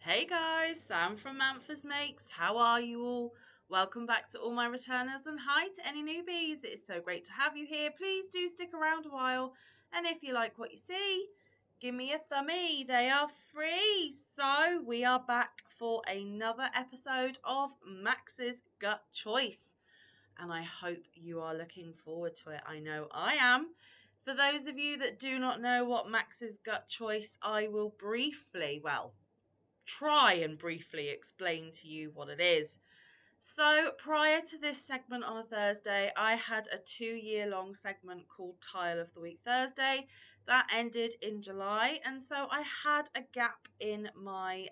Hey guys, Sam from Manfa's Makes. How are you all? Welcome back to all my returners and hi to any newbies. It's so great to have you here. Please do stick around a while. And if you like what you see, give me a thumbie. They are free. So we are back for another episode of Max's Gut Choice. And I hope you are looking forward to it. I know I am. For those of you that do not know what Max's Gut Choice, I will try and briefly explain to you what it is. So prior to this segment on a Thursday, I had a 2-year-long segment called Tile of the Week Thursday that ended in July, and so I had a gap in my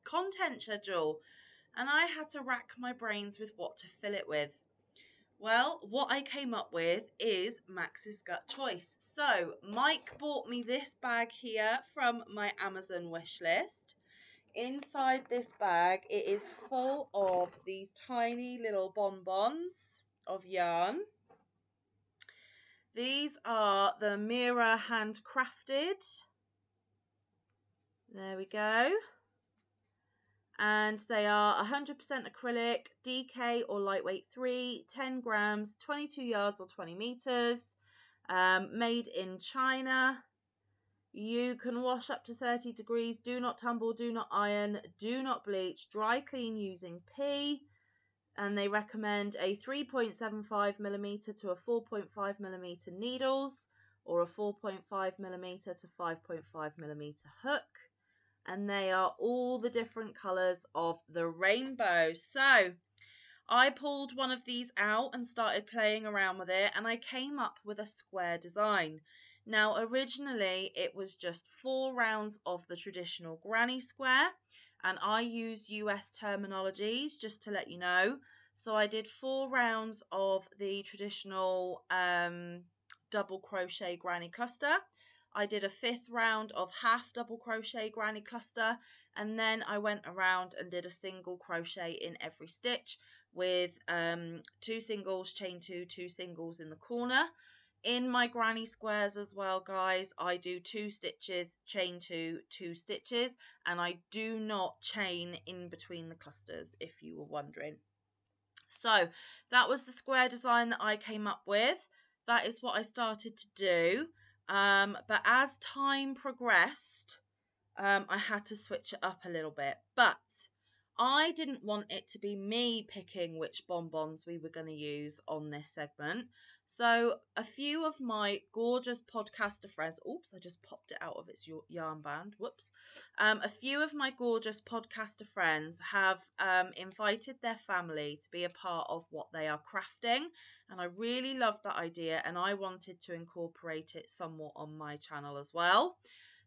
content schedule, and I had to rack my brains with what to fill it with. Well, what I came up with is Max's Gut Choice. So Mike bought me this bag here from my Amazon wish list. Inside this bag, it is full of these tiny little bonbons of yarn. These are the Mira handcrafted. There we go. And they are 100% acrylic, DK or lightweight 3, 10 grams, 22 yards or 20 meters, made in China. You can wash up to 30 degrees, do not tumble, do not iron, do not bleach, dry clean using P. And they recommend a 3.75mm to a 4.5mm needles or a 4.5mm to 5.5mm hook. And they are all the different colours of the rainbow. So I pulled one of these out and started playing around with it, and I came up with a square design. Now, originally, it was just 4 rounds of the traditional granny square, and I use US terminologies just to let you know. So I did 4 rounds of the traditional double crochet granny cluster. I did a 5th round of half double crochet granny cluster, and then I went around and did a single crochet in every stitch with 2 singles, chain 2, 2 singles in the corner. In my granny squares as well, guys, I do 2 stitches, chain 2, 2 stitches, and I do not chain in between the clusters, if you were wondering. So that was the square design that I came up with. That is what I started to do. But as time progressed, I had to switch it up a little bit. But I didn't want it to be me picking which bonbons we were going to use on this segment. So a few of my gorgeous podcaster friends, oops, I just popped it out of its yarn band, whoops. A few of my gorgeous podcaster friends have invited their family to be a part of what they are crafting. And I really loved that idea, and I wanted to incorporate it somewhat on my channel as well.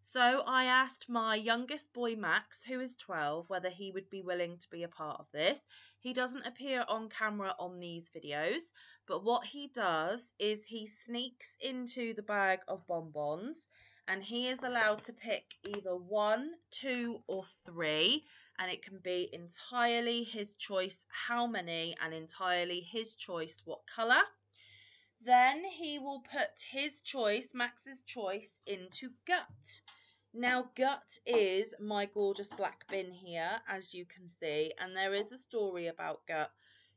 So I asked my youngest boy, Max, who is 12, whether he would be willing to be a part of this. He doesn't appear on camera on these videos, but what he does is he sneaks into the bag of bonbons, and he is allowed to pick either 1, 2, or 3, and it can be entirely his choice how many, and entirely his choice what colour. Then he will put his choice, Max's choice, into Gutt. Now, Gutt is my gorgeous black bin here, as you can see, and there is a story about Gutt.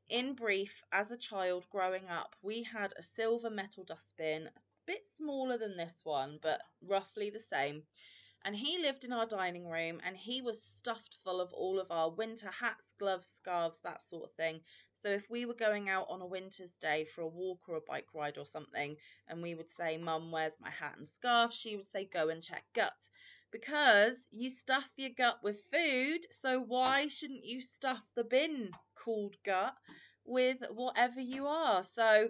In brief, as a child growing up, we had a silver metal dustbin, a bit smaller than this one, but roughly the same. And he lived in our dining room, and he was stuffed full of all of our winter hats, gloves, scarves, that sort of thing. So if we were going out on a winter's day for a walk or a bike ride or something, and we would say, Mum, where's my hat and scarf? She would say, go and check Gutt. Because you stuff your gut with food, so why shouldn't you stuff the bin called Gutt with whatever you are? So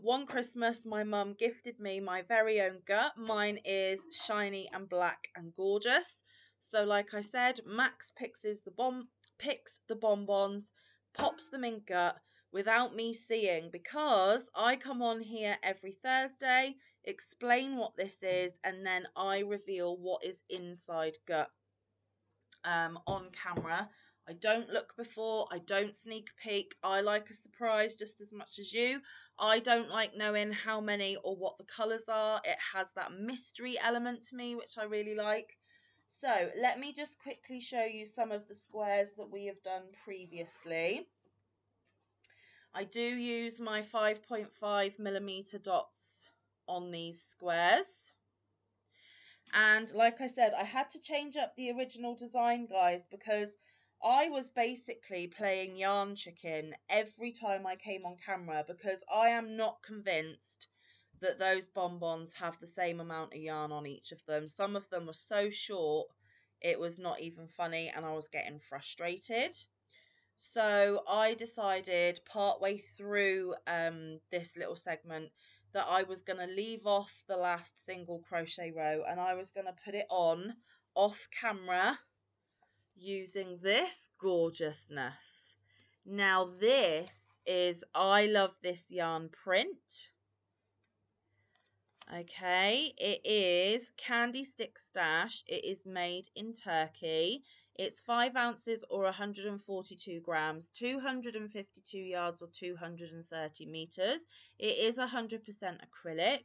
one Christmas, my mum gifted me my very own Gutt. Mine is shiny and black and gorgeous. So like I said, Max picks the bonbons, pops them in Gutt without me seeing, because I come on here every Thursday, explain what this is, and then I reveal what is inside Gutt on camera. I don't look before, I don't sneak peek. I like a surprise just as much as you. I don't like knowing how many or what the colours are. It has that mystery element to me, which I really like. So let me just quickly show you some of the squares that we have done previously. I do use my 5.5mm dots on these squares. And like I said, I had to change up the original design, guys, because I was basically playing yarn chicken every time I came on camera, because I am not convinced that those bonbons have the same amount of yarn on each of them. Some of them were so short, it was not even funny, and I was getting frustrated. So I decided partway through this little segment that I was going to leave off the last single crochet row, and I was going to put it on off camera using this gorgeousness. Now this is, I love this yarn print. Okay, it is Candy Stick Stash. It is made in Turkey. It's 5 ounces or 142 grams, 252 yards or 230 meters. It is 100% acrylic.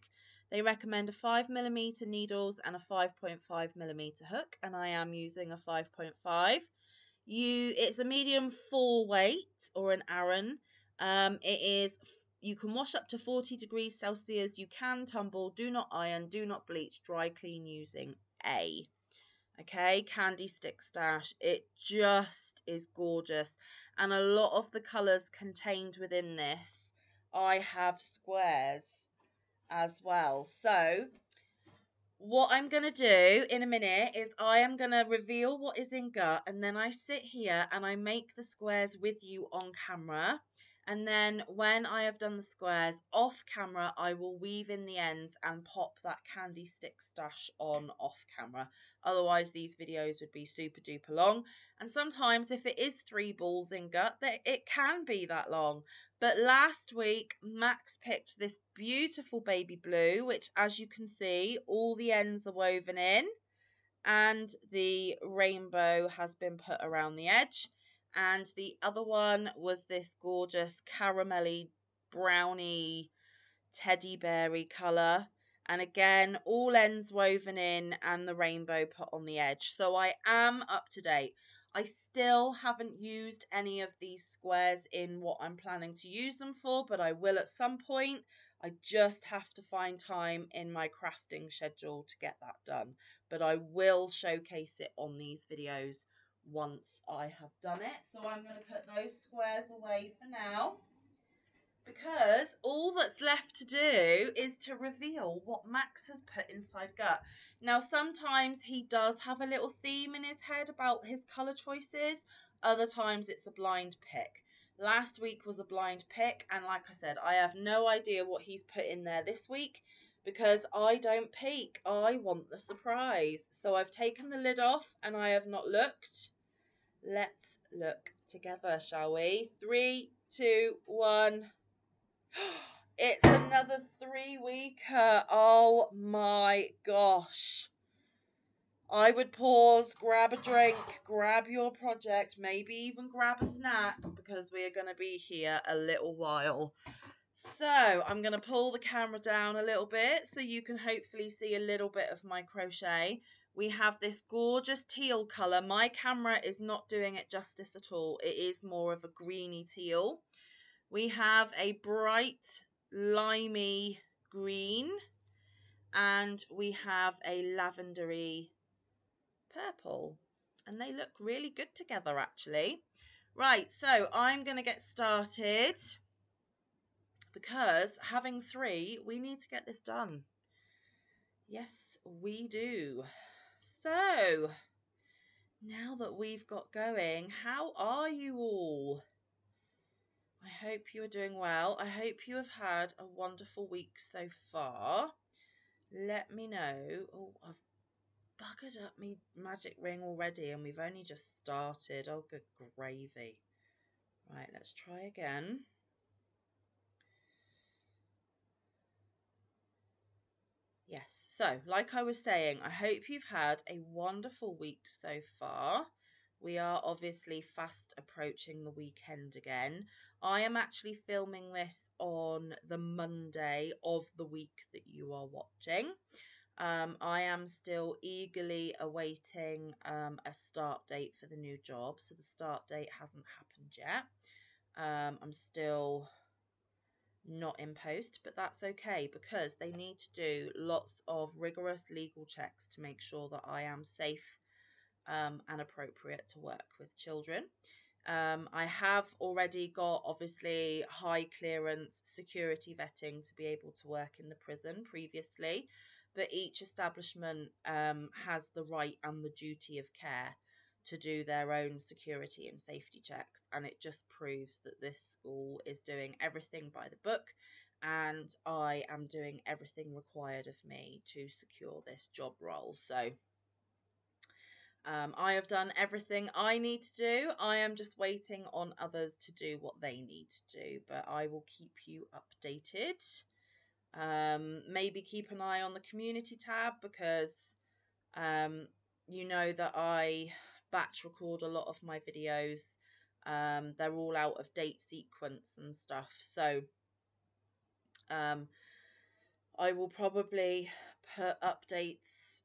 They recommend a 5mm needles and a 5.5mm hook, and I am using a 5.5. It's a medium full weight or an Aran. You can wash up to 40 degrees Celsius. You can tumble. Do not iron. Do not bleach. Dry clean using A. Okay, Candy Stick Stash. It just is gorgeous. And a lot of the colours contained within this, I have squares as well. So what I'm going to do in a minute is I am going to reveal what is in Gutt, and then I sit here and I make the squares with you on camera. And then when I have done the squares off camera, I will weave in the ends and pop that Candy Stick Stash on off camera. Otherwise, these videos would be super duper long. And sometimes if it is 3 balls in Gutt, it can be that long. But last week, Max picked this beautiful baby blue, which, as you can see, all the ends are woven in, and the rainbow has been put around the edge. And the other one was this gorgeous caramelly, browny, teddy beary colour. And again, all ends woven in and the rainbow put on the edge. So I am up to date. I still haven't used any of these squares in what I'm planning to use them for, but I will at some point. I just have to find time in my crafting schedule to get that done. But I will showcase it on these videos once I have done it. So I'm going to put those squares away for now, because all that's left to do is to reveal what Max has put inside Gutt. Now, sometimes he does have a little theme in his head about his colour choices. Other times it's a blind pick. Last week was a blind pick, and like I said, I have no idea what he's put in there this week, because I don't peek. I want the surprise. So I've taken the lid off and I have not looked. Let's look together, shall we? 3, 2, 1... It's another 3-weeker. Oh my gosh. I would pause, grab a drink, grab your project, maybe even grab a snack, because we are going to be here a little while. So I'm going to pull the camera down a little bit so you can hopefully see a little bit of my crochet. We have this gorgeous teal colour. My camera is not doing it justice at all. It is more of a greeny teal. We have a bright limey green, and we have a lavendery purple, and they look really good together actually. Right, so I'm going to get started, because having 3, we need to get this done. Yes, we do. So now that we've got going, how are you all? I hope you are doing well. I hope you have had a wonderful week so far. Let me know. Oh, I've buggered up my magic ring already, and we've only just started. Oh, good gravy. Right, let's try again. Yes, so like I was saying, I hope you've had a wonderful week so far. We are obviously fast approaching the weekend again. I am actually filming this on the Monday of the week that you are watching. I am still eagerly awaiting a start date for the new job. So the start date hasn't happened yet. I'm still not in post, but that's okay because they need to do lots of rigorous legal checks to make sure that I am safe and appropriate to work with children. I have already got obviously high clearance security vetting to be able to work in the prison previously, but each establishment has the right and the duty of care to do their own security and safety checks, and it just proves that this school is doing everything by the book, and I am doing everything required of me to secure this job role. So I have done everything I need to do. I am just waiting on others to do what they need to do, but I will keep you updated. Maybe keep an eye on the community tab because you know that I batch record a lot of my videos. They're all out of date sequence and stuff. So I will probably put updates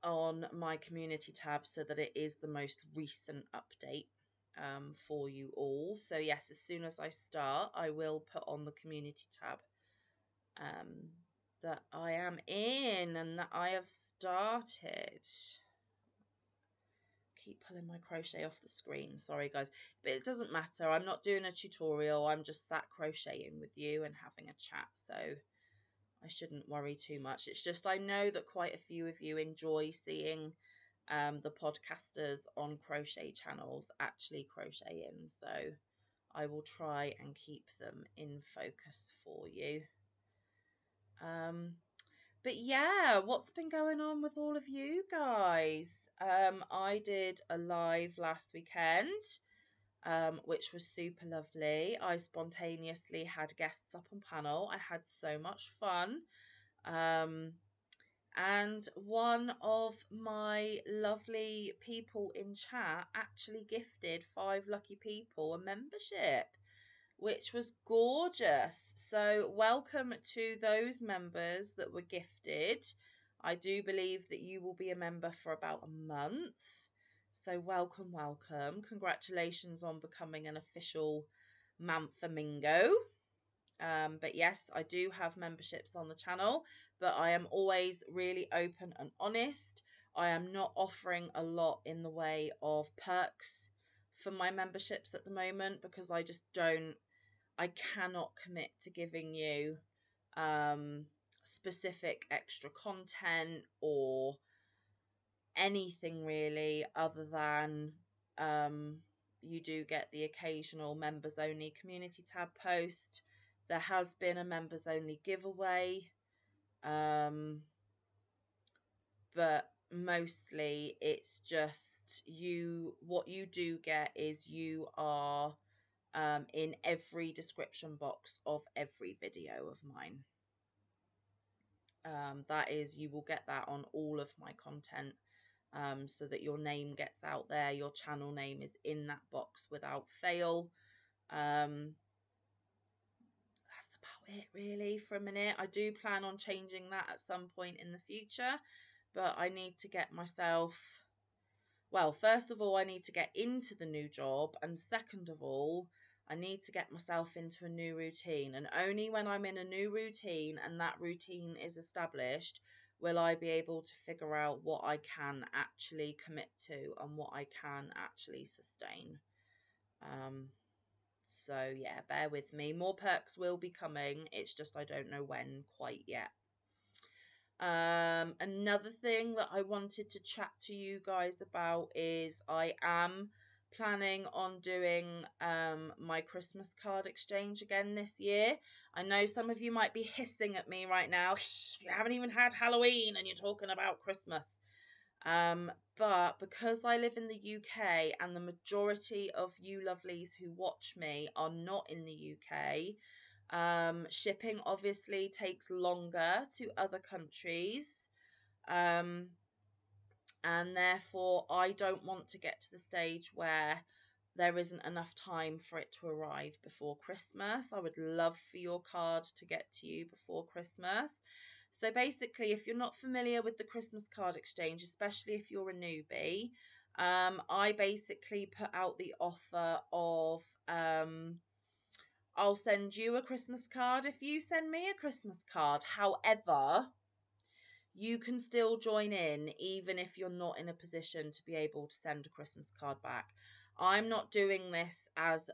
on my community tab so that it is the most recent update for you all. So yes, as soon as I start, I will put on the community tab that I am in and that I have started. Keep pulling my crochet off the screen, sorry guys, but it doesn't matter. I'm not doing a tutorial, I'm just sat crocheting with you and having a chat, so I shouldn't worry too much. It's just I know that quite a few of you enjoy seeing the podcasters on crochet channels actually crocheting, so I will try and keep them in focus for you. But yeah, what's been going on with all of you guys? I did a live last weekend, which was super lovely. I spontaneously had guests up on panel. I had so much fun. And one of my lovely people in chat actually gifted 5 lucky people a membership, which was gorgeous. So welcome to those members that were gifted. I do believe that you will be a member for about a month. So welcome, welcome. Congratulations on becoming an official Manfa Mingo. But yes, I do have memberships on the channel, but I am always really open and honest. I am not offering a lot in the way of perks for my memberships at the moment because I cannot commit to giving you specific extra content or anything really other than you do get the occasional members only community tab post. There has been a members only giveaway, but mostly it's just what you do get is you are in every description box of every video of mine. That is, you will get that on all of my content, so that your name gets out there, your channel name is in that box without fail. That's about it really for a minute. I do plan on changing that at some point in the future, but I need to get myself, well, first of all, I need to get into the new job, and second of all, I need to get myself into a new routine. And only when I'm in a new routine and that routine is established will I be able to figure out what I can actually commit to and what I can actually sustain. So yeah, bear with me. More perks will be coming. It's just I don't know when quite yet. Another thing that I wanted to chat to you guys about is I am planning on doing my Christmas card exchange again this year. I know some of you might be hissing at me right now. You haven't even had Halloween and you're talking about Christmas. But because I live in the UK and the majority of you lovelies who watch me are not in the UK, shipping obviously takes longer to other countries. And therefore I don't want to get to the stage where there isn't enough time for it to arrive before Christmas. I would love for your card to get to you before Christmas. So basically, if you're not familiar with the Christmas card exchange, especially if you're a newbie, I basically put out the offer of I'll send you a Christmas card if you send me a Christmas card. However, you can still join in even if you're not in a position to be able to send a Christmas card back. I'm not doing this as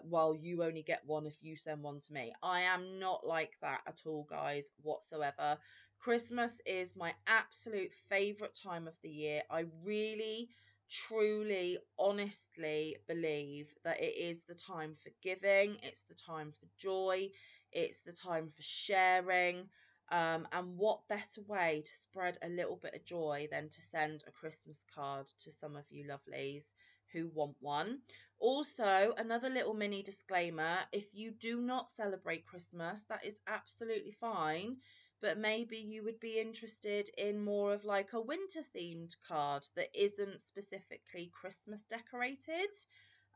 well, you only get one if you send one to me. I am not like that at all, guys, whatsoever. Christmas is my absolute favourite time of the year. I really, truly, honestly believe that it is the time for giving, it's the time for joy, it's the time for sharing. And what better way to spread a little bit of joy than to send a Christmas card to some of you lovelies who want one. Also, another little mini disclaimer, if you do not celebrate Christmas, that is absolutely fine, but maybe you would be interested in more of like a winter themed card that isn't specifically Christmas decorated.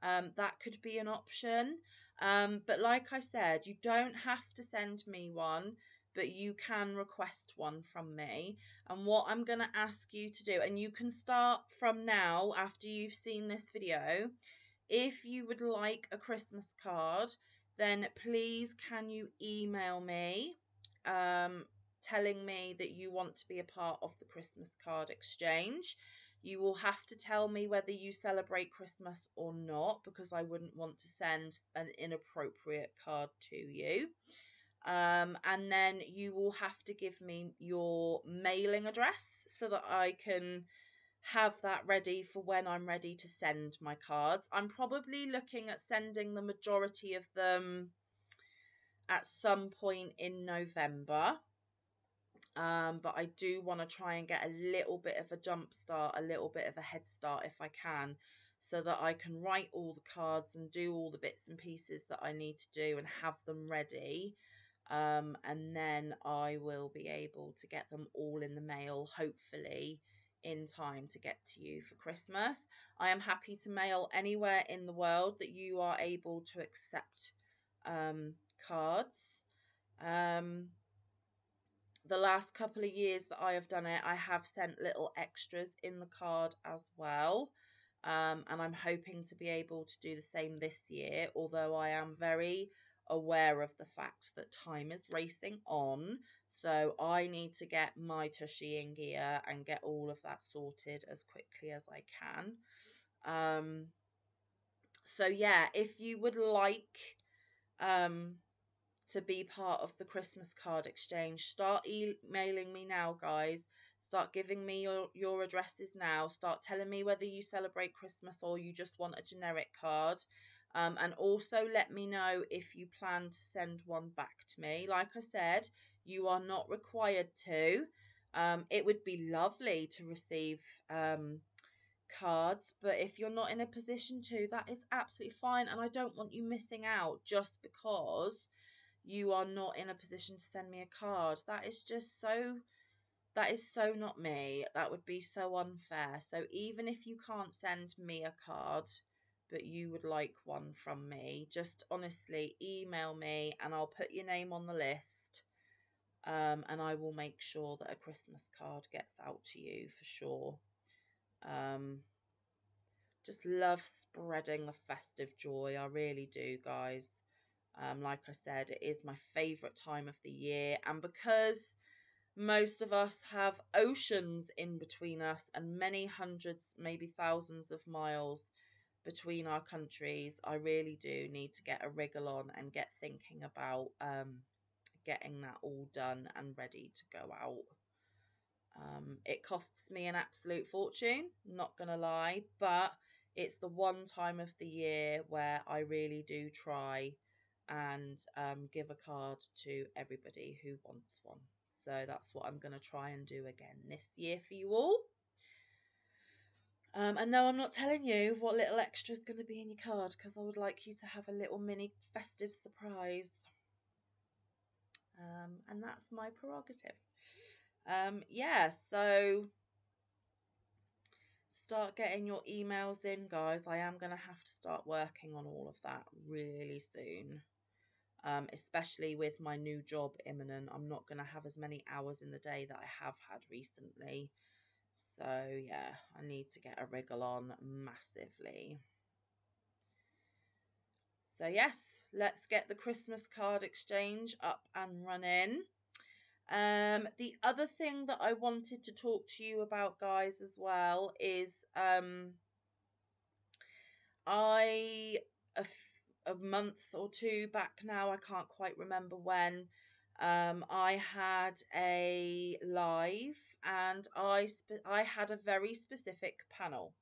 That could be an option. But like I said, you don't have to send me one, but you can request one from me. And what I'm going to ask you to do, and you can start from now after you've seen this video, if you would like a Christmas card, then please can you email me telling me that you want to be a part of the Christmas card exchange. You will have to tell me whether you celebrate Christmas or not, because I wouldn't want to send an inappropriate card to you. And then you will have to give me your mailing address so that I can have that ready for when I'm ready to send my cards. I'm probably looking at sending the majority of them at some point in November. But I do want to try and get a little bit of a jump start, a little bit of a head start if I can, so that I can write all the cards and do all the bits and pieces that I need to do and have them ready. And then I will be able to get them all in the mail, hopefully in time to get to you for Christmas. I am happy to mail anywhere in the world that you are able to accept cards. The last couple of years that I have done it, I have sent little extras in the card as well. And I'm hoping to be able to do the same this year, although I am very aware of the fact that time is racing on. So I need to get my tushy in gear and get all of that sorted as quickly as I can. So yeah, if you would like to be part of the Christmas card exchange, start emailing me now, guys. Start giving me your addresses now. Start telling me whether you celebrate Christmas or you just want a generic card. And also let me know if you plan to send one back to me. Like I said, you are not required to. It would be lovely to receive cards, but if you're not in a position to, that is absolutely fine. And I don't want you missing out just because you are not in a position to send me a card. That is so not me. That would be so unfair. So even if you can't send me a card, but you would like one from me, just honestly email me and I'll put your name on the list. And I will make sure that a Christmas card gets out to you for sure. Just love spreading the festive joy. I really do, guys. Like I said, it is my favourite time of the year. And because most of us have oceans in between us and many hundreds, maybe thousands of miles between our countries, I really do need to get a wriggle on and get thinking about getting that all done and ready to go out. It costs me an absolute fortune, not gonna lie, but it's the one time of the year where I really do try and give a card to everybody who wants one. So that's what I'm going to try and do again this year for you all. And no, I'm not telling you what little extra is going to be in your card because I would like you to have a little mini festive surprise. And that's my prerogative. Yeah, so start getting your emails in, guys. I am going to have to start working on all of that really soon. especially with my new job imminent. I'm not going to have as many hours in the day that I have had recently. So yeah, I need to get a wriggle on massively. So yes, let's get the Christmas card exchange up and running. The other thing that I wanted to talk to you about, guys, as well is I a month or two back now, I can't quite remember when, I had a live, and I had a very specific panel,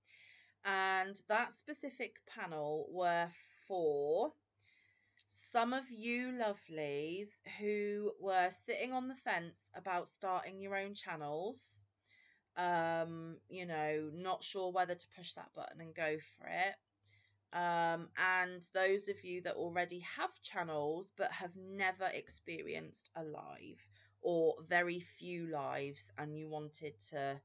and that specific panel were for some of you lovelies who were sitting on the fence about starting your own channels, not sure whether to push that button and go for it. And those of you that already have channels but have never experienced a live or very few lives, and you wanted to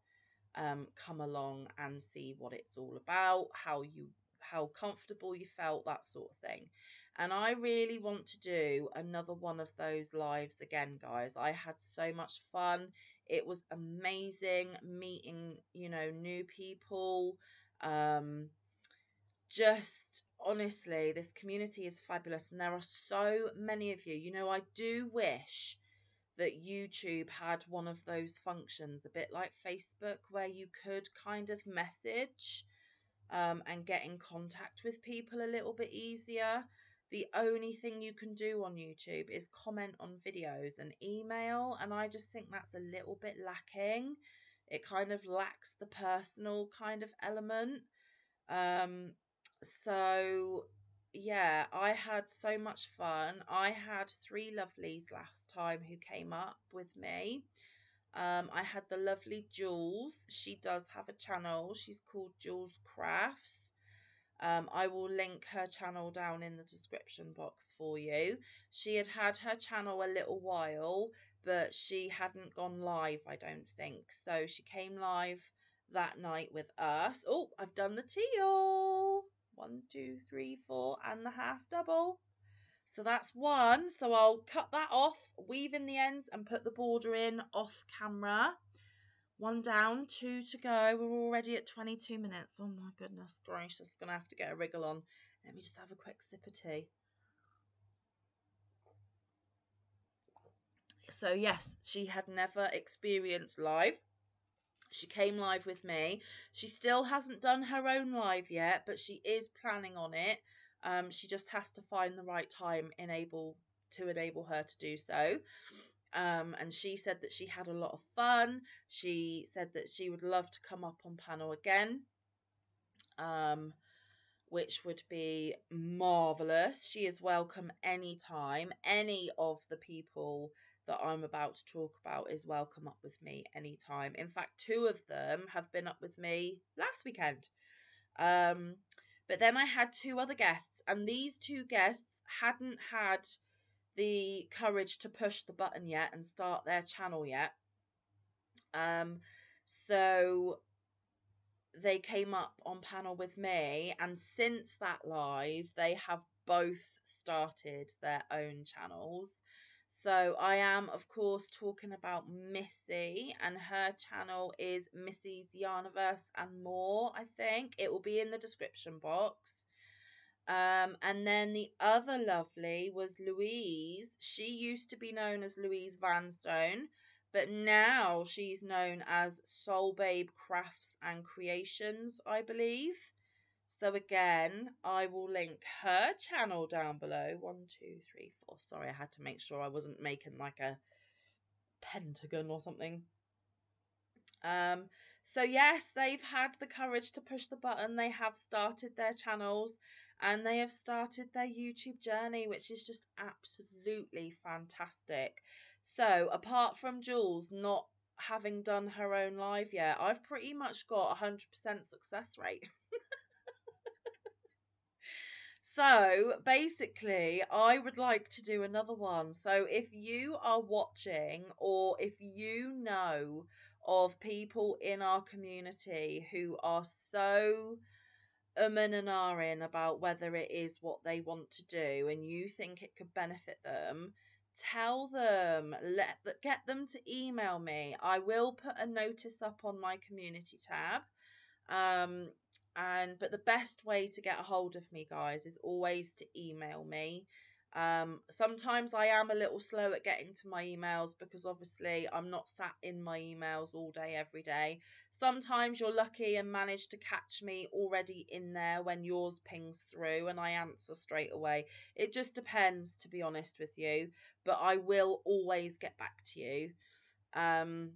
come along and see what it's all about, how comfortable you felt, that sort of thing. And I really want to do another one of those lives again, guys. I had so much fun. It was amazing meeting, new people. Just honestly, this community is fabulous, and there are so many of you. I do wish that YouTube had one of those functions, a bit like Facebook, where you could kind of message and get in contact with people a little bit easier. The only thing you can do on YouTube is comment on videos and email, and I just think that's a little bit lacking. It kind of lacks the personal kind of element. So yeah, I had so much fun. I had 3 lovelies last time who came up with me. I had the lovely Jules. She does have a channel. She's called Jules Crafts. I will link her channel down in the description box for you. She had her channel a little while, but she hadn't gone live, I don't think. So she came live that night with us. Oh, I've done the teal. 1, 2, 3, 4, and the half double. So that's 1. So I'll cut that off, weave in the ends, and put the border in off camera. 1 down, 2 to go. We're already at 22 minutes. Oh my goodness gracious. Gonna have to get a wriggle on. Let me just have a quick sip of tea. So yes, she had never experienced live. She came live with me. She still hasn't done her own live yet, but she is planning on it. She just has to find the right time to enable her to do so. And she said that she had a lot of fun. She said that she would love to come up on panel again, which would be marvelous. She is welcome anytime. Any of the people that I'm about to talk about is welcome up with me anytime. In fact, 2 of them have been up with me last weekend. But then I had 2 other guests, and these 2 guests hadn't had the courage to push the button yet and start their channel yet. So they came up on panel with me, and since that live they have both started their own channels. So I am of course talking about Missy, and her channel is Missy's Yarniverse and More. I think it will be in the description box. And then the other lovely was Louise. She used to be known as Louise Vanstone, but now she's known as Soul Babe Crafts and Creations, I believe. So again, I will link her channel down below. 1, 2, 3, 4. Sorry, I had to make sure I wasn't making like a pentagon or something. So yes, they've had the courage to push the button. They have started their channels, and they have started their YouTube journey, which is just absolutely fantastic. So apart from Jules not having done her own live yet, I've pretty much got 100% success rate. So basically, I would like to do another one. So if you are watching, or if you know of people in our community who are so and ahhing about whether it is what they want to do and you think it could benefit them, tell them, get them to email me. I will put a notice up on my community tab. um but the best way to get a hold of me, guys, is always to email me. Sometimes I am a little slow at getting to my emails because obviously I'm not sat in my emails all day every day. Sometimes you're lucky and manage to catch me already in there when yours pings through and I answer straight away. It just depends, to be honest with you, but I will always get back to you. um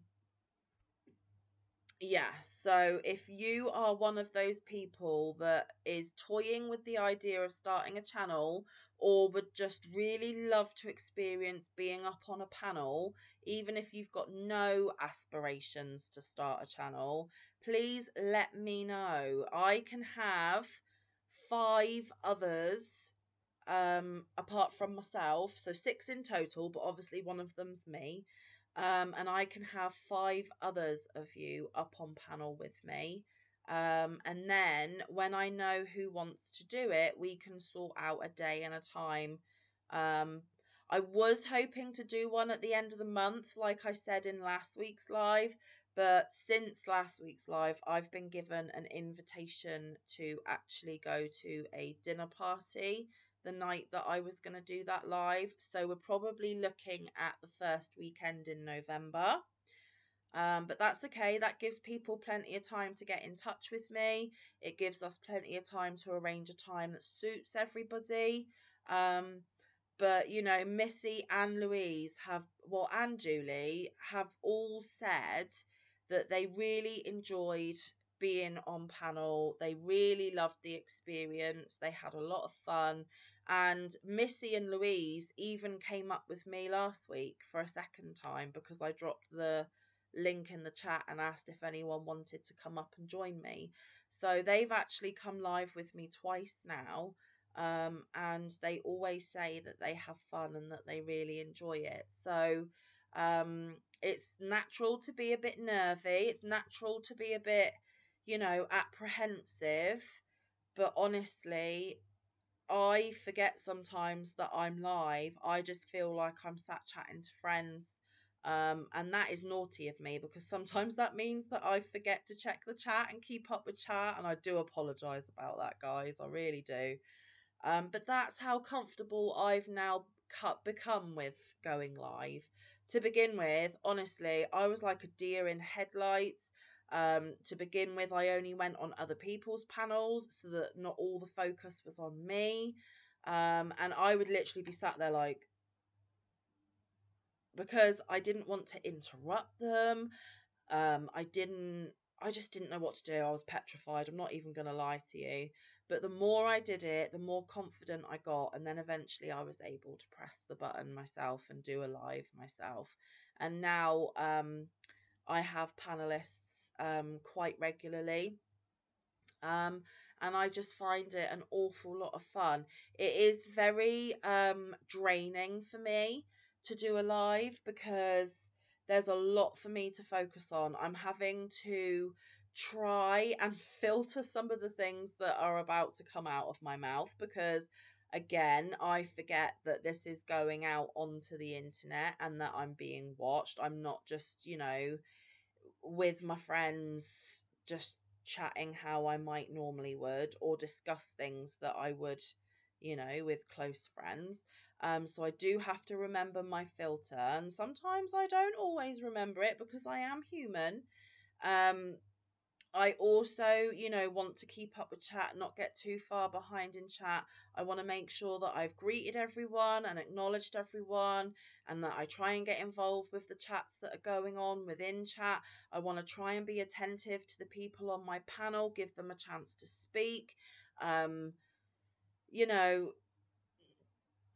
yeah, so if you are one of those people that is toying with the idea of starting a channel, or would just really love to experience being up on a panel, even if you've got no aspirations to start a channel, please let me know. I can have 5 others apart from myself, so 6 in total, but obviously one of them's me. And I can have 5 others of you up on panel with me. And then when I know who wants to do it, we can sort out a day and a time. Um, I was hoping to do one at the end of the month, like I said in last week's live, but since last week's live, I've been given an invitation to actually go to a dinner party the night that I was going to do that live. So we're probably looking at the first weekend in November. But that's okay. That gives people plenty of time to get in touch with me. It gives us plenty of time to arrange a time that suits everybody. Um, but you know, Missy and Louise and Julie have all said that they really enjoyed being on panel. They really loved the experience. They had a lot of fun. And Missy and Louise even came up with me last week for a second time because I dropped the link in the chat and asked if anyone wanted to come up and join me. So they've actually come live with me twice now. And they always say that they have fun and that they really enjoy it. So it's natural to be a bit nervy. It's natural to be a bit, apprehensive. But honestly, I forget sometimes that I'm live. I just feel like I'm sat chatting to friends. And that is naughty of me because sometimes that means that I forget to check the chat and keep up with chat. And I do apologise about that, guys. I really do. But that's how comfortable I've now become with going live. To begin with, honestly, I was like a deer in headlights. To begin with, I only went on other people's panels so that not all the focus was on me. And I would literally be sat there like, because I didn't want to interrupt them. I didn't, I just didn't know what to do. I was petrified. I'm not even going to lie to you. But the more I did it, the more confident I got. And then eventually I was able to press the button myself and do a live myself. And now I have panelists quite regularly. Um, and I just find it an awful lot of fun. It is very draining for me to do a live because there's a lot for me to focus on. I'm having to try and filter some of the things that are about to come out of my mouth because again, I forget that this is going out onto the internet and that I'm being watched. I'm not just, with my friends just chatting how I might normally would or discuss things that I would, with close friends. So I do have to remember my filter, and sometimes I don't always remember it because I am human. Um, I also, want to keep up with chat, not get too far behind in chat. I want to make sure that I've greeted everyone and acknowledged everyone and that I try and get involved with the chats that are going on within chat. I want to try and be attentive to the people on my panel, give them a chance to speak. Um, you know,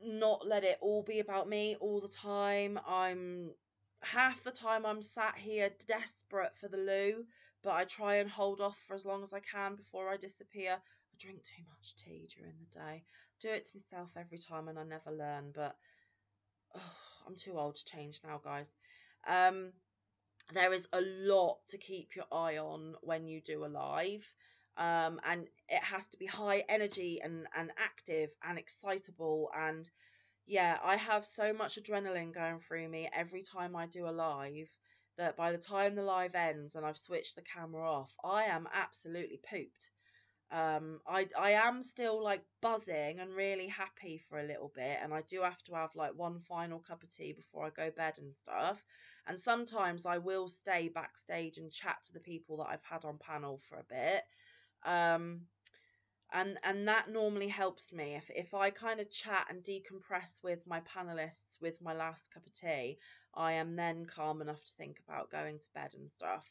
not let it all be about me all the time. Half the time I'm sat here desperate for the loo, but I try and hold off for as long as I can before I disappear. I drink too much tea during the day. Do it to myself every time and I never learn, but I'm too old to change now, guys. There is a lot to keep your eye on when you do a live. And it has to be high energy and active and excitable. And yeah, I have so much adrenaline going through me every time I do a live that by the time the live ends and I've switched the camera off, I am absolutely pooped. I am still like buzzing and really happy for a little bit, and I do have to have like one final cup of tea before I go bed and stuff. And sometimes I will stay backstage and chat to the people that I've had on panel for a bit. Um, and that normally helps me if I kind of chat and decompress with my panelists with my last cup of tea. I am then calm enough to think about going to bed and stuff.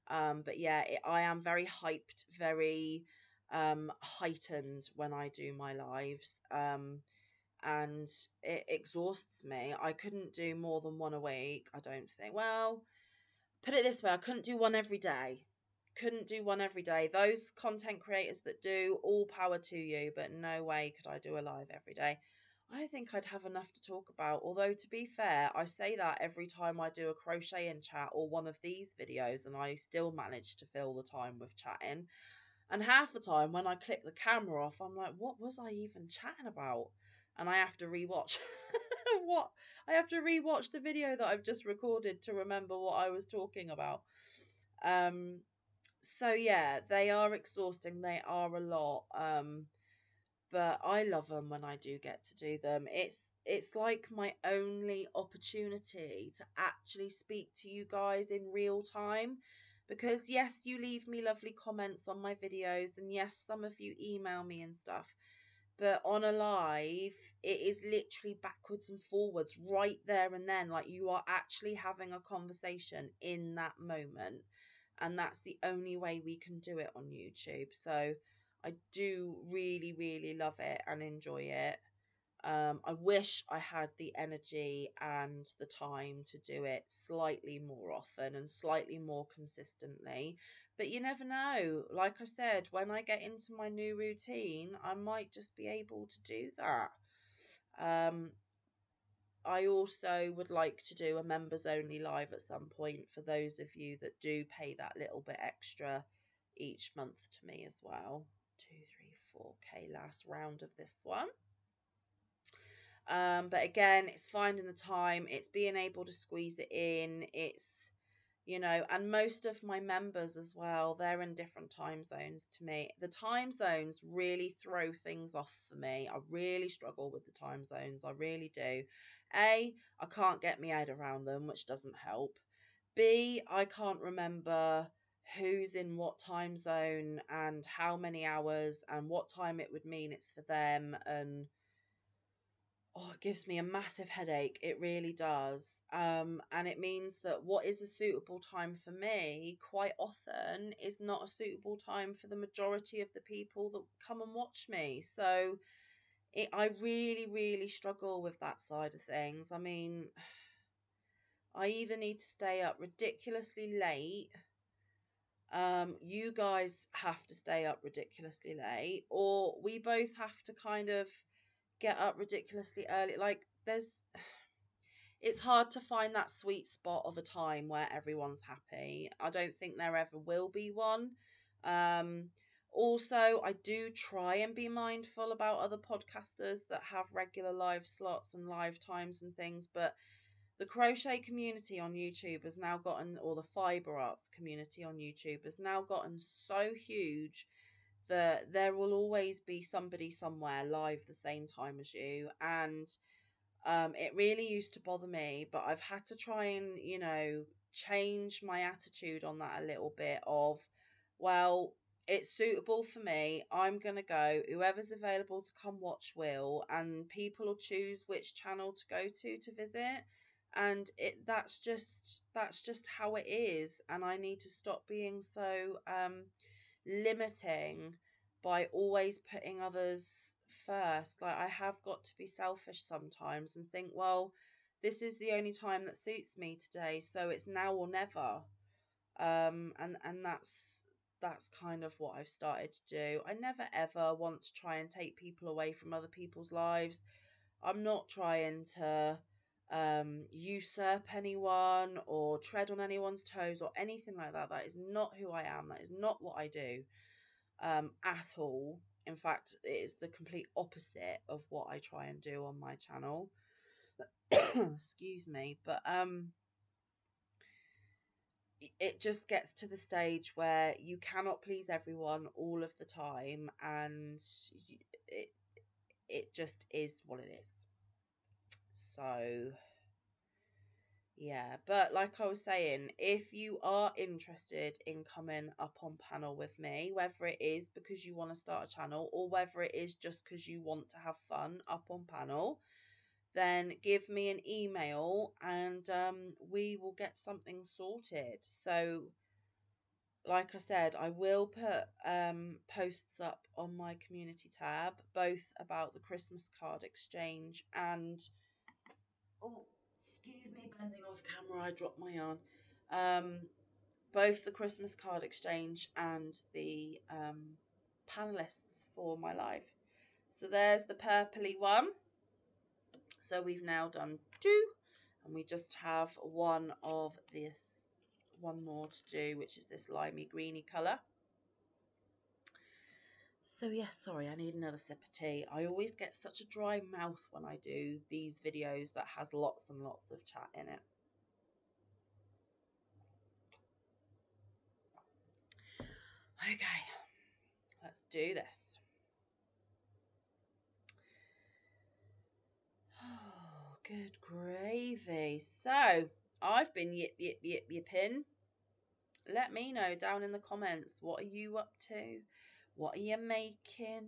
But yeah, I am very hyped, very heightened when I do my lives. And it exhausts me. I couldn't do more than one a week, I don't think. Well, put it this way, I couldn't do one every day. Couldn't do one every day. Those content creators that do, all power to you, but no way could I do a live every day. I don't think I'd have enough to talk about. Although, to be fair, I say that every time I do a crochet in chat or one of these videos, and I still manage to fill the time with chatting. And half the time when I click the camera off, I'm like, what was I even chatting about? And I have to rewatch what I have to rewatch the video that I've just recorded to remember what I was talking about. Um so yeah, they are exhausting, they are a lot. But I love them when I do get to do them. It's like my only opportunity to actually speak to you guys in real time, because yes, you leave me lovely comments on my videos, and yes, some of you email me and stuff, but on a live it is literally backwards and forwards right there and then. Like, you are actually having a conversation in that moment, and that's the only way we can do it on YouTube. So I do really, really love it and enjoy it. I wish I had the energy and the time to do it slightly more often and slightly more consistently. But you never know. Like I said, when I get into my new routine, I might just be able to do that. Um, I also would like to do a members only live at some point for those of you that do pay that little bit extra each month to me as well. 2, 3, 4K last round of this one. But again, it's finding the time, it's being able to squeeze it in, it's, and most of my members as well, they're in different time zones to me. The time zones really throw things off for me. I really struggle with the time zones, I really do. A, I can't get my head around them, which doesn't help. B, I can't remember who's in what time zone and how many hours and what time it would mean it's for them, and it gives me a massive headache. It really does. And it means that what is a suitable time for me quite often is not a suitable time for the majority of the people that come and watch me. So I really, really struggle with that side of things. I mean, I either need to stay up ridiculously late, you guys have to stay up ridiculously late, or we both have to kind of get up ridiculously early. Like, it's hard to find that sweet spot of a time where everyone's happy. I don't think there ever will be one. Um, Also, I do try and be mindful about other podcasters that have regular live slots and live times and things, but the crochet community on YouTube has now gotten, or the fiber arts community on YouTube has now gotten so huge that there will always be somebody somewhere live the same time as you. And it really used to bother me, but I've had to try and, change my attitude on that a little bit of, well, it's suitable for me. I'm going to go. Whoever's available to come watch will, and people will choose which channel to go to visit. And that's just how it is. And I need to stop being so limiting by always putting others first. Like, I have got to be selfish sometimes and think, well, this is the only time that suits me today, so it's now or never. And that's kind of what I've started to do. I never ever want to try and take people away from other people's lives. I'm not trying to usurp anyone or tread on anyone's toes or anything like that. That is not who I am. That is not what I do. at all. In fact, it is the complete opposite of what I try and do on my channel. Excuse me, but it just gets to the stage where you cannot please everyone all of the time, and it just is what it is. So yeah, but like I was saying, if you are interested in coming up on panel with me, whether it is because you want to start a channel or whether it is just because you want to have fun up on panel, then give me an email and we will get something sorted. So like I said, I will put posts up on my community tab, both about the Christmas card exchange and, oh, excuse me, bending off camera, I dropped my yarn. Both the Christmas card exchange and the panelists for my live. So there's the purpley one. So we've now done 2, and we just have one more to do, which is this limey greeny colour. So yes, sorry, I need another sip of tea. I always get such a dry mouth when I do these videos that has lots and lots of chat in it. Okay, let's do this. Oh, good gravy. So, I've been yipping. Let me know down in the comments, what are you up to? What are you making?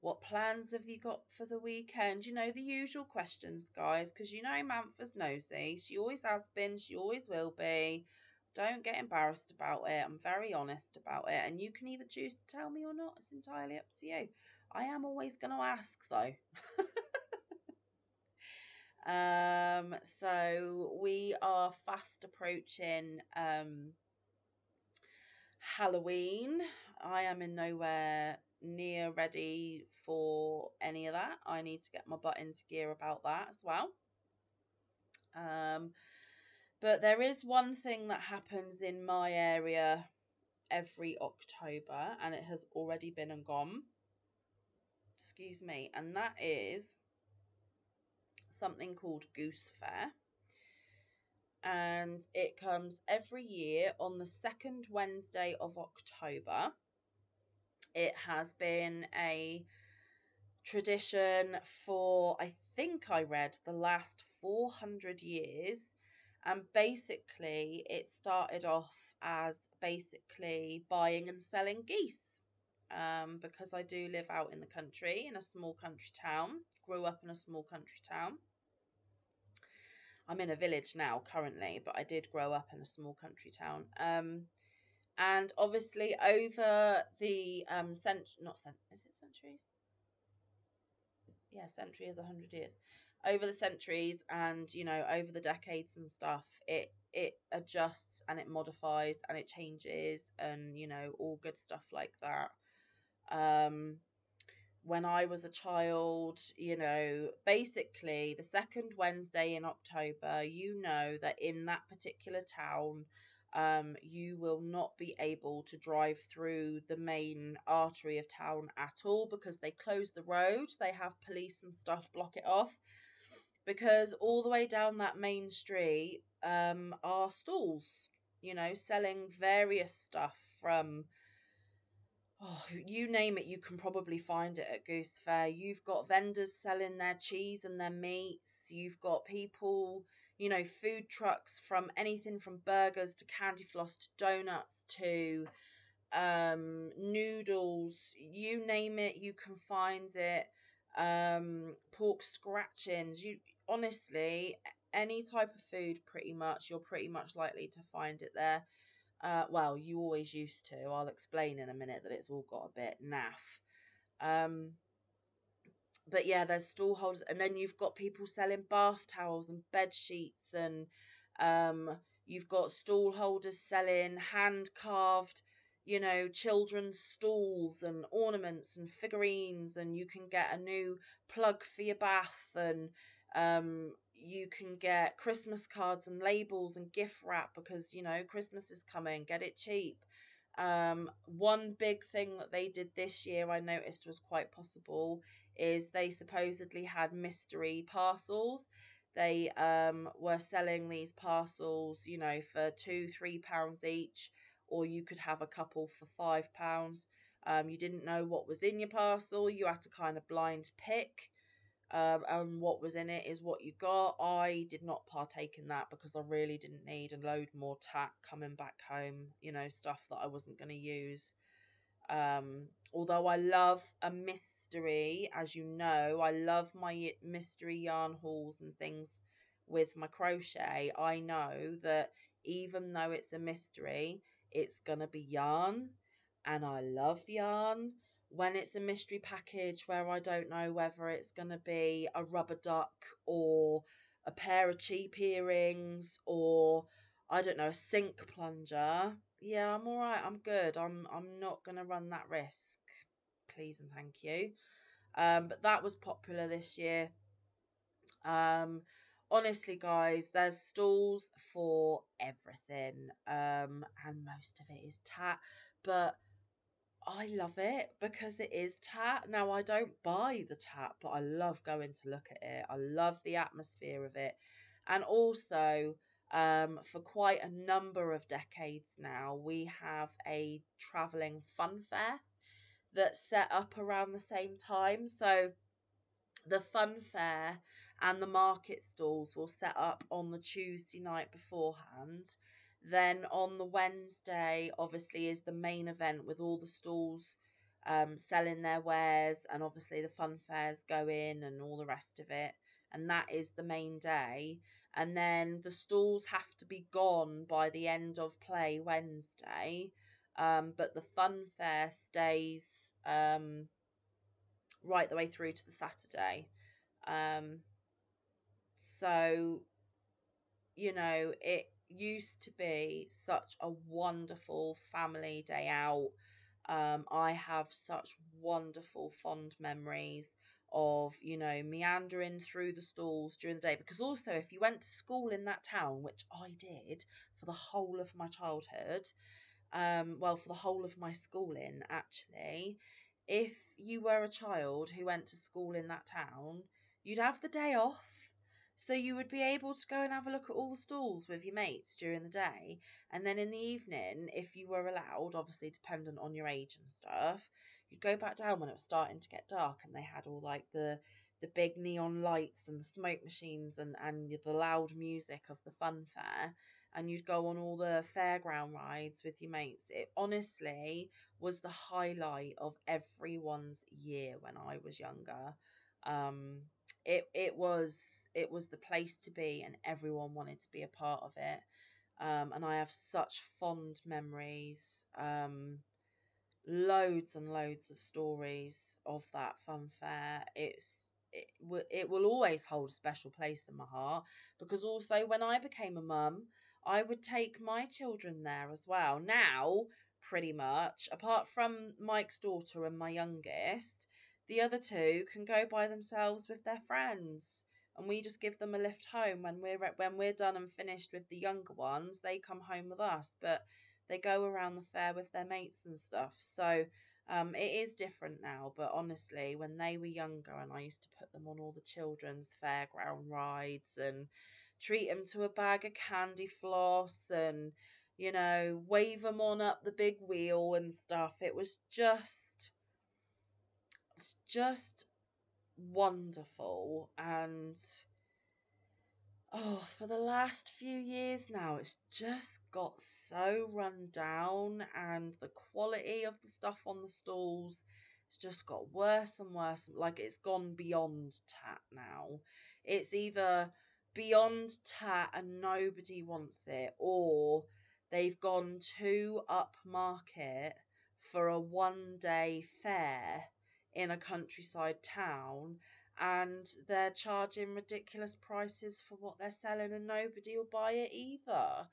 What plans have you got for the weekend? You know, the usual questions, guys, because you know Manfa's nosy. She always has been, she always will be. Don't get embarrassed about it. I'm very honest about it. And you can either choose to tell me or not. It's entirely up to you. I am always going to ask, though. So we are fast approaching Halloween. I am in nowhere near ready for any of that. I need to get my butt into gear about that as well. But there is one thing that happens in my area every October, and it has already been and gone. Excuse me. And that is something called Goose Fair. And it comes every year on the second Wednesday of October. It has been a tradition for, I think I read, the last 400 years. And basically, it started off as basically buying and selling geese. Because I do live out in the country, in a small country town, grew up in a small country town. I'm in a village now currently, but I did grow up in a small country town. And obviously over the is it centuries? Yeah, century is 100 years. Over the centuries and, you know, over the decades and stuff, it adjusts and it modifies and it changes and, you know, all good stuff like that. When I was a child, you know, basically the second Wednesday in October, you know that in that particular town, you will not be able to drive through the main artery of town at all because they close the road. They have police and stuff block it off because all the way down that main street are stalls, you know, selling various stuff from, oh, you name it, you can probably find it at Goose Fair. You've got vendors selling their cheese and their meats. You've got people, you know, food trucks from anything from burgers to candy floss to donuts to noodles. You name it, you can find it. Pork scratchings. You honestly, any type of food, pretty much, you're pretty much likely to find it there. Well, you always used to. I'll explain in a minute that it's all got a bit naff. But yeah, there's stall holders, and then you've got people selling bath towels and bed sheets, and you've got stall holders selling hand carved, you know, children's stools and ornaments and figurines, and you can get a new plug for your bath, and you can get Christmas cards and labels and gift wrap because, you know, Christmas is coming, get it cheap. One big thing that they did this year I noticed was quite possible is they supposedly had mystery parcels. They were selling these parcels, you know, for £2, £3 each, or you could have a couple for £5. You didn't know what was in your parcel. You had to kind of blind pick. And what was in it is what you got. I did not partake in that because I really didn't need a load more tat coming back home, you know, stuff that I wasn't going to use. Although I love a mystery, as you know, I love my mystery yarn hauls and things with my crochet. I know that even though it's a mystery, it's gonna be yarn, and I love yarn. When it's a mystery package where I don't know whether it's gonna be a rubber duck or a pair of cheap earrings or I don't know, a sink plunger. Yeah, I'm all right. I'm good. I'm not gonna run that risk. Please and thank you. But that was popular this year. Um, Honestly, guys, there's stalls for everything. And most of it is tat, but I love it because it is tat. Now, I don't buy the tat, but I love going to look at it. I love the atmosphere of it. And also, for quite a number of decades now, we have a travelling fun fair that's set up around the same time. So the fun fair and the market stalls will set up on the Tuesday night beforehand. Then on the Wednesday, obviously, is the main event with all the stalls selling their wares, and obviously the fun fairs go in and all the rest of it. And that is the main day. And then the stalls have to be gone by the end of play Wednesday. But the fun fair stays right the way through to the Saturday. Um, so, you know, it used to be such a wonderful family day out. I have such wonderful, fond memories of, you know, meandering through the stalls during the day. Because also, if you went to school in that town, which I did for the whole of my childhood, well, for the whole of my schooling, actually, if you were a child who went to school in that town, you'd have the day off. So you would be able to go and have a look at all the stalls with your mates during the day. And then in the evening, if you were allowed, obviously dependent on your age and stuff, you'd go back down when it was starting to get dark and they had all like the big neon lights and the smoke machines and the loud music of the fun fair, and you'd go on all the fairground rides with your mates. It honestly was the highlight of everyone's year when I was younger. Um, it was the place to be, and everyone wanted to be a part of it. And I have such fond memories. Loads and loads of stories of that fun fair. It will always hold a special place in my heart, because also when I became a mum, I would take my children there as well. Now, pretty much, apart from Mike's daughter and my youngest, the other two can go by themselves with their friends, and we just give them a lift home when we're done and finished with the younger ones. They come home with us, but they go around the fair with their mates and stuff. So it is different now, but honestly, when they were younger and I used to put them on all the children's fairground rides and treat them to a bag of candy floss and, you know, wave them on up the big wheel and stuff, it's just wonderful. And oh, for the last few years now, it's just got so run down, and the quality of the stuff on the stalls has just got worse and worse. Like, it's gone beyond tat now. It's either beyond tat and nobody wants it, or they've gone too upmarket for a 1 day fair in a countryside town, and they're charging ridiculous prices for what they're selling, and nobody will buy it either.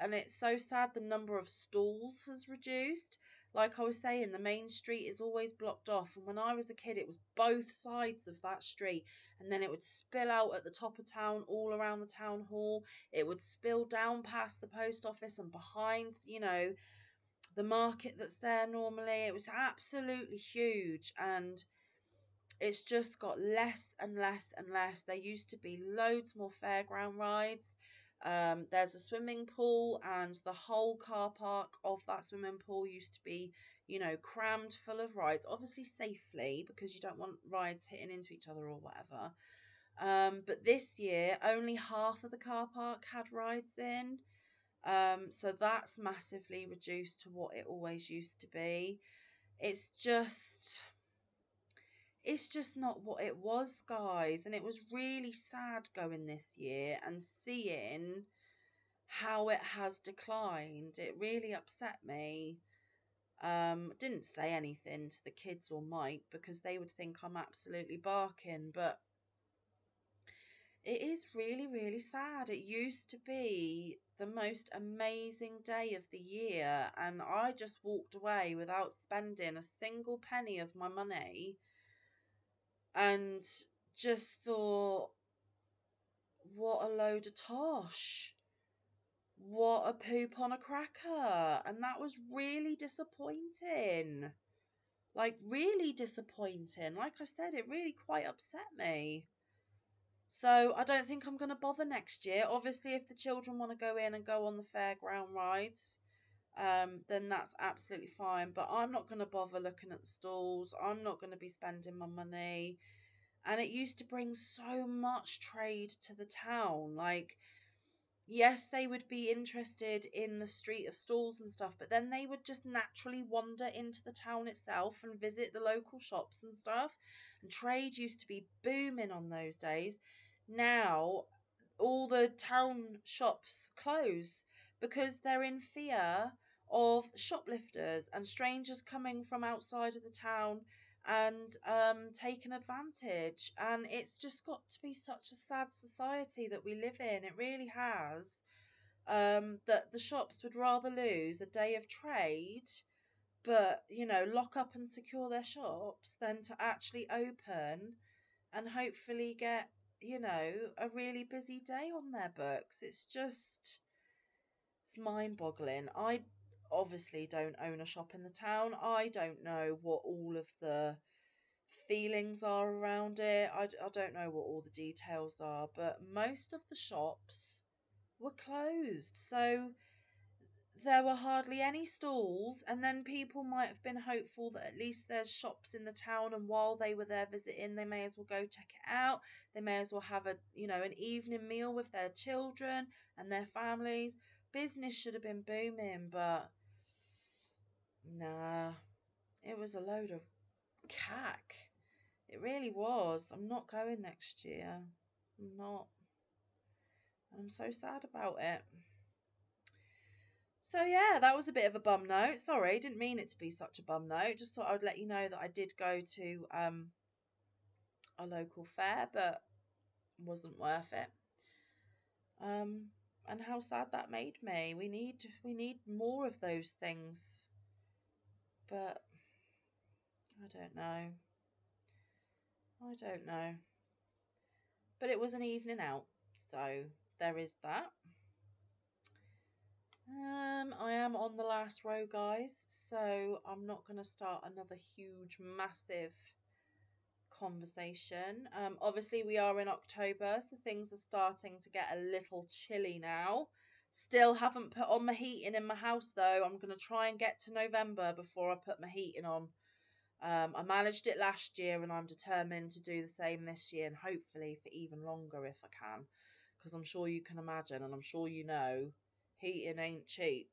And it's so sad the number of stalls has reduced. Like I was saying, the main street is always blocked off, and when I was a kid it was both sides of that street, and then it would spill out at the top of town all around the town hall. It would spill down past the post office and behind, you know, the market that's there normally. It was absolutely huge, and it's just got less and less and less. There used to be loads more fairground rides. There's a swimming pool, and the whole car park of that swimming pool used to be, crammed full of rides, obviously safely because you don't want rides hitting into each other or whatever. But this year, only half of the car park had rides in. So that's massively reduced to what it always used to be. It's just it's just not what it was, guys. And it was really sad going this year and seeing how it has declined. It really upset me. Didn't say anything to the kids or Mike because they would think I'm absolutely barking, but it is really, really sad. It used to be the most amazing day of the year, and I just walked away without spending a single penny of my money and just thought, what a load of tosh. What a poop on a cracker. And that was really disappointing. Like, really disappointing. Like I said, it really quite upset me. So I don't think I'm going to bother next year. Obviously, if the children want to go in and go on the fairground rides, then that's absolutely fine. But I'm not going to bother looking at the stalls. I'm not going to be spending my money. And it used to bring so much trade to the town. Like, yes, they would be interested in the street of stalls and stuff, but then they would just naturally wander into the town itself and visit the local shops and stuff. And trade used to be booming on those days. Now, all the town shops close because they're in fear of shoplifters and strangers coming from outside of the town and taking advantage. And it's just got to be such a sad society that we live in. It really has. That the shops would rather lose a day of trade, but lock up and secure their shops than to actually open and hopefully get a really busy day on their books. It's mind boggling. I obviously don't own a shop in the town. I don't know what all of the feelings are around it. I don't know what all the details are, but most of the shops were closed. So there were hardly any stalls, and then people might have been hopeful that at least there's shops in the town, and while they were there visiting, they may as well go check it out. They may as well have an evening meal with their children and their families. Business should have been booming, but nah, it was a load of cack. It really was. I'm not going next year. I'm not. I'm so sad about it. So yeah, that was a bit of a bum note. Sorry, didn't mean it to be such a bum note. Just thought I would let you know that I did go to a local fair, but wasn't worth it. And how sad that made me. We need more of those things. But I don't know. I don't know. But it was an evening out, so there is that. I am on the last row, guys, so I'm not going to start another huge, massive conversation. Obviously, we are in October, so things are starting to get a little chilly now. Still haven't put on my heating in my house, though. I'm going to try and get to November before I put my heating on. I managed it last year, and I'm determined to do the same this year, and hopefully for even longer if I can, because I'm sure you can imagine, and I'm sure you know, heating ain't cheap.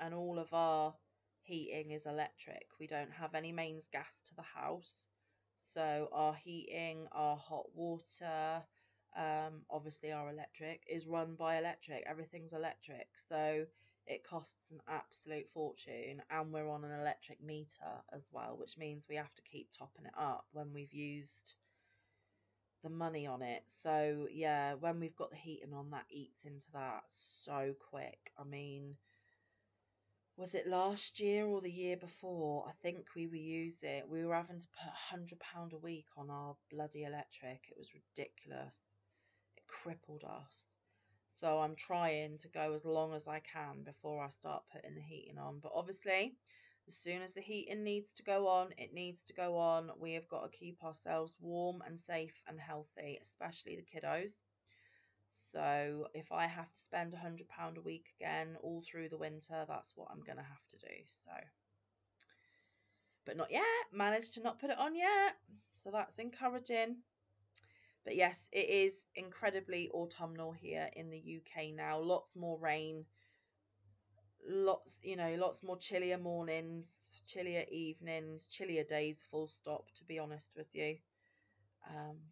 And all of our heating is electric. We don't have any mains gas to the house. So our heating, our hot water, obviously our electric is run by electric. Everything's electric. So it costs an absolute fortune. And we're on an electric meter as well, which means we have to keep topping it up when we've used the money on it. So yeah, when we've got the heating on, that eats into that so quick. I mean, was it last year or the year before? I think we were having to put £100 a week on our bloody electric. It was ridiculous. It crippled us. So I'm trying to go as long as I can before I start putting the heating on. But obviously, as soon as the heating needs to go on, it needs to go on. We have got to keep ourselves warm and safe and healthy, especially the kiddos. So if I have to spend £100 a week again all through the winter, that's what I'm going to have to do. So, but not yet. Managed to not put it on yet. So that's encouraging. But yes, it is incredibly autumnal here in the UK now. Lots more rain. Lots more chillier mornings, chillier evenings, chillier days, full stop, to be honest with you.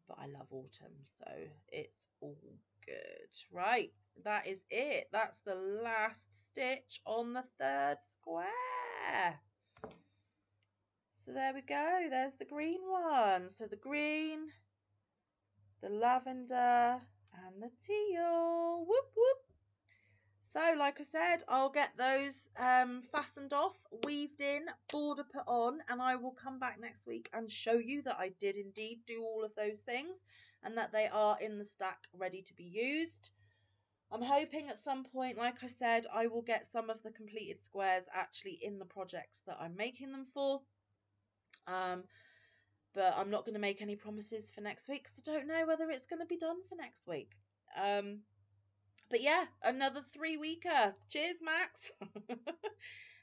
But I love autumn, so it's all good. Right, that is it. That's the last stitch on the third square. So there we go. There's the green one. So the green, the lavender, and the teal. Whoop, whoop. So, like I said, I'll get those fastened off, weaved in, border put on, and I will come back next week and show you that I did indeed do all of those things and that they are in the stack ready to be used. I'm hoping at some point, like I said, I will get some of the completed squares actually in the projects that I'm making them for. But I'm not going to make any promises for next week because I don't know whether it's going to be done for next week. But yeah, another 3-weeker. Cheers, Max.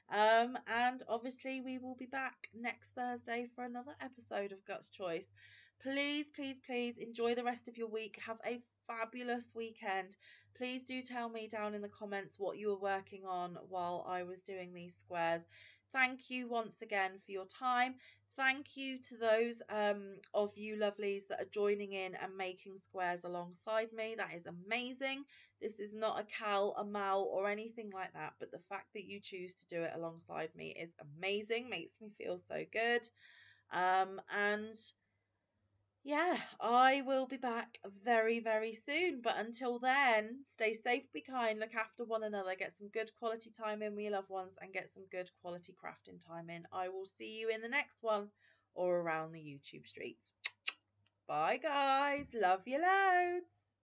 And obviously we will be back next Thursday for another episode of Gutt's Choice. Please, please, please enjoy the rest of your week. Have a fabulous weekend. Please do tell me down in the comments what you were working on while I was doing these squares. Thank you once again for your time. Thank you to those of you lovelies that are joining in and making squares alongside me. That is amazing. This is not a Cal, a Mal, or anything like that, but the fact that you choose to do it alongside me is amazing. Makes me feel so good. And yeah, I will be back very, very soon. But until then, stay safe, be kind, look after one another, get some good quality time in with your loved ones, and get some good quality crafting time in. I will see you in the next one or around the YouTube streets. Bye, guys. Love you loads.